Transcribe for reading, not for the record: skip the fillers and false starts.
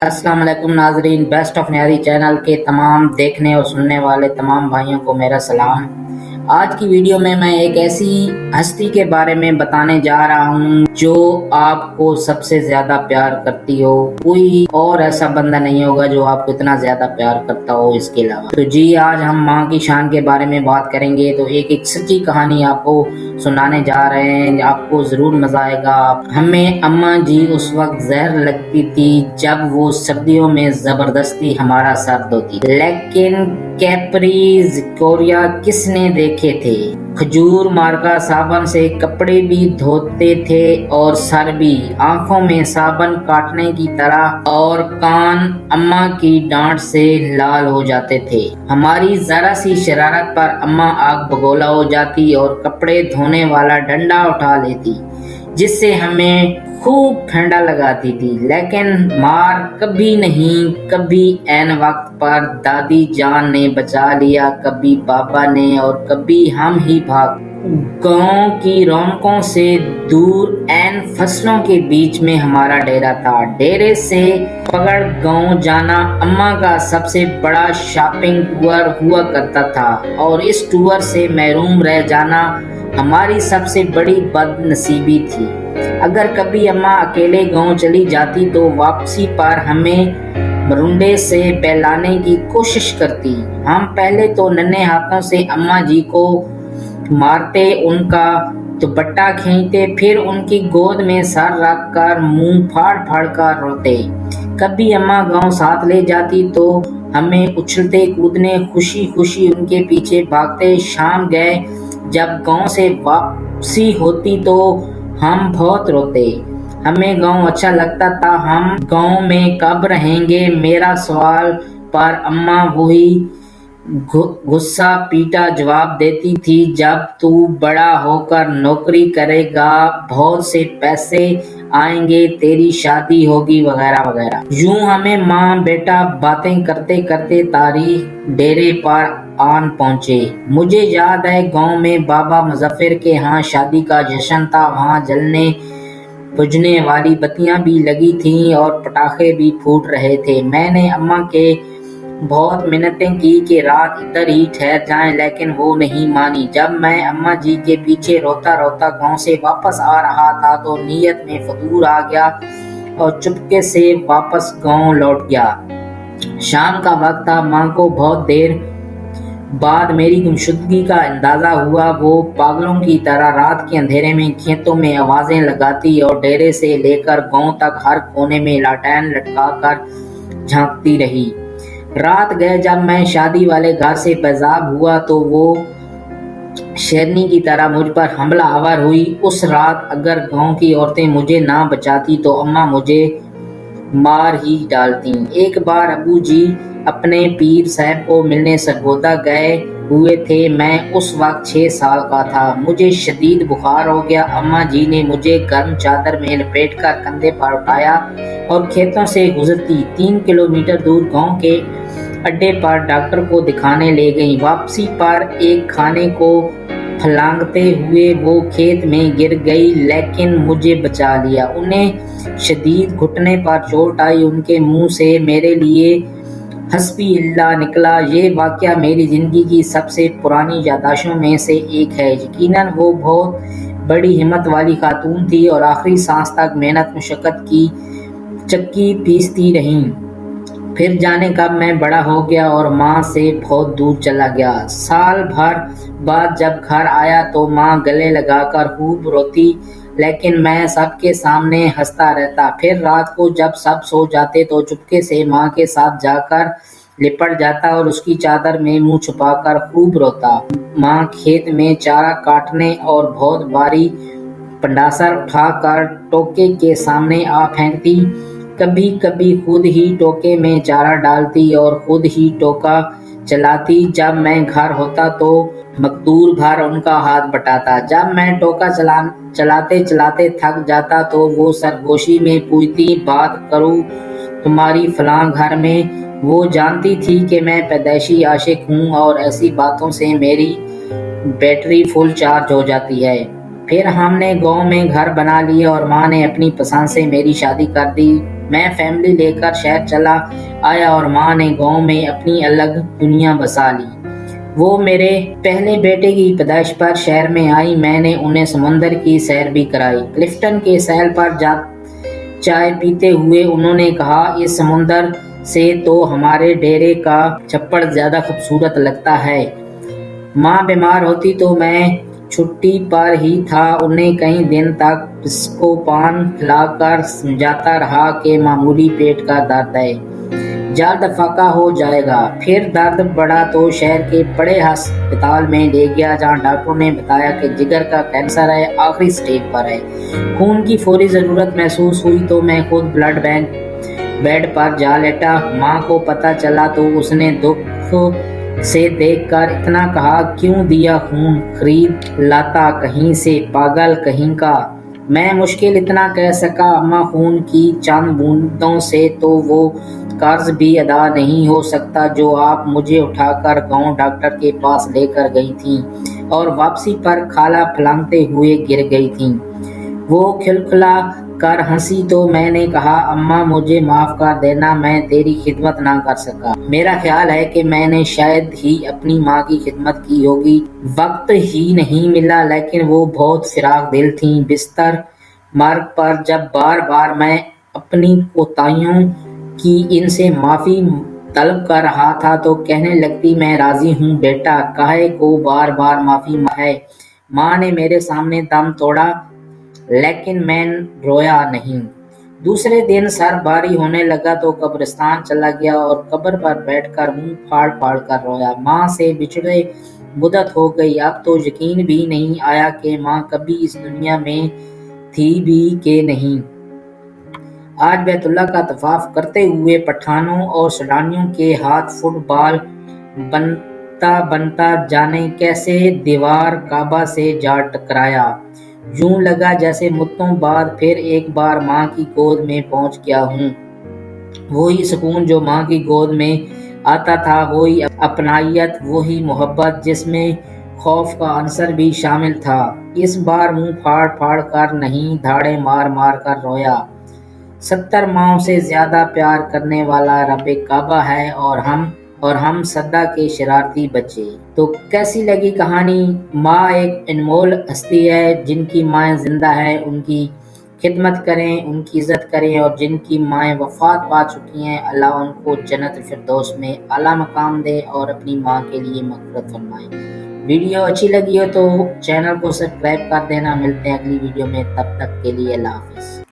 अस्सलाम वालेकुम नाजरीन, बेस्ट ऑफ न्यारी चैनल के तमाम देखने और सुनने वाले तमाम भाइयों को मेरा सलाम। आज की वीडियो में मैं एक ऐसी हस्ती के बारे में बताने जा रहा हूँ जो आपको सबसे ज्यादा प्यार करती हो। कोई और ऐसा बंदा नहीं होगा जो आपको इतना ज्यादा प्यार करता हो इसके अलावा। तो जी, आज हम माँ की शान के बारे में बात करेंगे। तो एक सच्ची कहानी आपको सुनाने जा रहे हैं, आपको जरूर मजा आएगा। हमें अम्मा जी उस वक्त जहर लगती थी जब वो सर्दियों में जबरदस्ती हमारा सर धोती, लेकिन कैप्रीज कोरिया किसने देखे थे। खजूर मार्का साबन से कपड़े भी धोते थे और सर भी, आंखों में साबन काटने की तरह, और कान अम्मा की डांट से लाल हो जाते थे। हमारी जरा सी शरारत पर अम्मा आग बगोला हो जाती और कपड़े धोने वाला डंडा उठा लेती, जिससे हमें खूब ठंडा लगाती थी। लेकिन मार कभी नहीं, कभी एन वक्त पर दादी जान ने बचा लिया, कभी बाबा ने, और कभी हम ही भाग। गांव की रौनकों से दूर एन फसलों के बीच में हमारा डेरा था। डेरे से पगड़ गांव जाना अम्मा का सबसे बड़ा शॉपिंग टूर हुआ करता था, और इस टूर से महरूम रह जाना हमारी सबसे बड़ी बदनसीबी थी। अगर कभी अम्मा अकेले गांव चली जाती तो वापसी पर हमें मरुंडे से बहलाने की कोशिश करती। हम पहले तो नन्हे हाथों से अम्मा जी को मारते, उनका दुपट्टा खींचते, फिर उनकी गोद में सर रख कर मुंह फाड़ फाड़ कर रोते। कभी अम्मा गांव साथ ले जाती तो हमें उछलते कूदने, खुशी खुशी उनके पीछे भागते। शाम गए जब गांव से वापसी होती तो हम बहुत रोते। हमें गांव अच्छा लगता था, हम गांव में कब रहेंगे, मेरा सवाल पर अम्मा वही गुस्सा पीटा जवाब देती थी, जब तू बड़ा होकर नौकरी करेगा बहुत से पैसे आएंगे, तेरी शादी होगी, वगैरह वगैरह। यूं हमें माँ बेटा बातें करते करते तारीख डेरे पर आन पहुंचे। मुझे याद है गांव में बाबा मुजफ्फर के यहाँ शादी का जश्न था। वहाँ जलने बुझने वाली बत्तियां भी लगी थीं और पटाखे भी फूट रहे थे। मैंने अम्मा के बहुत मिन्नतें की कि रात इधर ही ठहर जाएं, लेकिन वो नहीं मानी। जब मैं अम्मा जी के पीछे रोता रोता गांव से वापस आ रहा था तो नीयत में फतूर आ गया और चुपके से वापस गांव लौट गया। शाम का वक्त था। माँ को बहुत देर बाद मेरी गुमशुदगी का अंदाजा हुआ। वो पागलों की तरह रात के अंधेरे में खेतों में आवाजें लगाती और डेरे से लेकर गांव तक हर कोने में लालटेन लटकाकर झांकती रही। रात गए जब मैं शादी वाले घर से पैजाब हुआ तो वो शेरनी की तरह मुझ पर हमला आवर हुई। उस रात अगर गांव की औरतें मुझे ना बचाती तो अम्मा मुझे मार ही डालती। एक बार अबू जी अपने पीर साहब को मिलने सरगोदा गए हुए थे। मैं उस वक्त 6 साल का था। मुझे शदीद बुखार हो गया। अम्मा जी ने मुझे गर्म चादर में लपेटकर कंधे पर उठाया और खेतों से गुजरती 3 किलोमीटर दूर गांव के अड्डे पर डॉक्टर को दिखाने ले गई। वापसी पर एक खाने को फलांगते हुए वो खेत में गिर गई, लेकिन मुझे बचा लिया। उन्हें शदीद घुटने पर चोट आई। उनके मुंह से मेरे लिए हस्बी अल्लाह निकला। ये वाकया मेरी जिंदगी की सबसे पुरानी याददाश्तों में से एक है। यकीनन वो बहुत बड़ी हिम्मत वाली खातून थी और आखिरी सांस तक मेहनत मुशक्कत की चक्की पीसती रहीं। फिर जाने कब मैं बड़ा हो गया और माँ से बहुत दूर चला गया। साल भर बाद जब घर आया तो माँ गले लगाकर खूब रोती, लेकिन मैं सबके सामने हंसता रहता। फिर रात को जब सब सो जाते तो चुपके से माँ के साथ जाकर लिपट जाता और उसकी चादर में मुंह छुपाकर खूब रोता। माँ खेत में चारा काटने और बहुत बारी पंडासर उठाकर टोके के सामने आ फेंकती। कभी कभी खुद ही टोके में चारा डालती और खुद ही टोका चलाती। जब मैं घर होता तो मकदूर भर उनका हाथ बटाता। जब मैं टोका चलाते चलाते थक जाता तो वो सरगोशी में पूछती, बात करूं तुम्हारी फलां घर में। वो जानती थी कि मैं पैदाइशी आशिक हूँ और ऐसी बातों से मेरी बैटरी फुल चार्ज हो जाती है। फिर हमने गांव में घर बना लिए और माँ ने अपनी पसंद से मेरी शादी कर दी। میں فیملی لے کر شہر چلا آیا اور ماں نے گاؤں میں اپنی الگ دنیا بسا لی۔ وہ میرے پہلے بیٹے کی پیدائش پر شہر میں آئی۔ میں نے انہیں سمندر کی سیر بھی کرائی۔ کلفٹن کے ساحل پر چائے پیتے ہوئے انہوں نے کہا، اس سمندر سے تو ہمارے ڈیرے کا چھپڑ زیادہ خوبصورت لگتا ہے۔ ماں بیمار ہوتی تو میں چھٹی پر ہی تھا۔ انہیں کئی دن تک بسکو پان کھلا کر سمجھاتا رہا کہ معمولی پیٹ کا درد ہے، جلد فاقہ ہو جائے گا۔ پھر درد بڑھا تو شہر کے بڑے ہسپتال میں لے گیا، جہاں ڈاکٹروں نے بتایا کہ جگر کا کینسر ہے، آخری سٹیج پر ہے۔ خون کی فوری ضرورت محسوس ہوئی تو میں خود بلڈ بینک بیڈ پر جا لیٹا۔ ماں کو پتہ چلا تو اس نے دکھ سے دیکھ کر اتنا کہا، کیوں دیا خون خرید لاتا کہیں سے، پاگل کہیں کا۔ میں مشکل اتنا کہہ سکا، اماں خون کی چند بوندوں سے تو وہ قرض بھی ادا نہیں ہو سکتا جو آپ مجھے اٹھا کر گاؤں ڈاکٹر کے پاس لے کر گئی تھیں اور واپسی پر کھالا پھلانگتے ہوئے گر گئی تھیں۔ وہ کھلکھلا کر ہنسی تو میں نے کہا، اماں مجھے معاف کر دینا، میں تیری خدمت نہ کر سکا۔ میرا خیال ہے کہ میں نے شاید ہی اپنی ماں کی خدمت کی ہوگی، وقت ہی نہیں ملا، لیکن وہ بہت فراخ دل تھیں۔ بستر مرگ پر جب بار بار میں اپنی کوتاہیوں کی ان سے معافی طلب کر رہا تھا تو کہنے لگتی، میں راضی ہوں بیٹا، کاہے کو بار بار معافی ہے۔ ماں نے میرے سامنے دم توڑا، لیکن میں رویا نہیں۔ دوسرے دن سر بھاری ہونے لگا تو قبرستان چلا گیا اور قبر پر بیٹھ کر منہ پھاڑ پھاڑ کر رویا۔ ماں سے بچھڑے مدت ہو گئی، اب تو یقین بھی نہیں آیا کہ ماں کبھی اس دنیا میں تھی بھی کہ نہیں۔ آج بیت اللہ کا طواف کرتے ہوئے پٹھانوں اور سڈانیوں کے ہاتھ فٹ بال بنتا بنتا جانے کیسے دیوار کعبہ سے جا ٹکرایا۔ یوں لگا جیسے مدتوں بعد پھر ایک بار ماں کی گود میں پہنچ گیا ہوں۔ وہی سکون جو ماں کی گود میں آتا تھا، وہی اپنائیت، وہی محبت جس میں خوف کا عنصر بھی شامل تھا۔ اس بار منہ پھاڑ پھاڑ کر نہیں، دھاڑے مار مار کر رویا۔ 70 ماؤں سے زیادہ پیار کرنے والا رب کعبہ ہے اور ہم صدا کے شرارتی بچے۔ تو کیسی لگی کہانی؟ ماں ایک انمول ہستی ہے، جن کی مائیں زندہ ہیں ان کی خدمت کریں، ان کی عزت کریں، اور جن کی مائیں وفات پا چکی ہیں اللہ ان کو جنت الفردوس میں اعلیٰ مقام دے اور اپنی ماں کے لیے مغفرت فرمائے۔ ویڈیو اچھی لگی ہو تو چینل کو سبسکرائب کر دینا۔ ملتے ہیں اگلی ویڈیو میں، تب تک کے لیے اللہ حافظ۔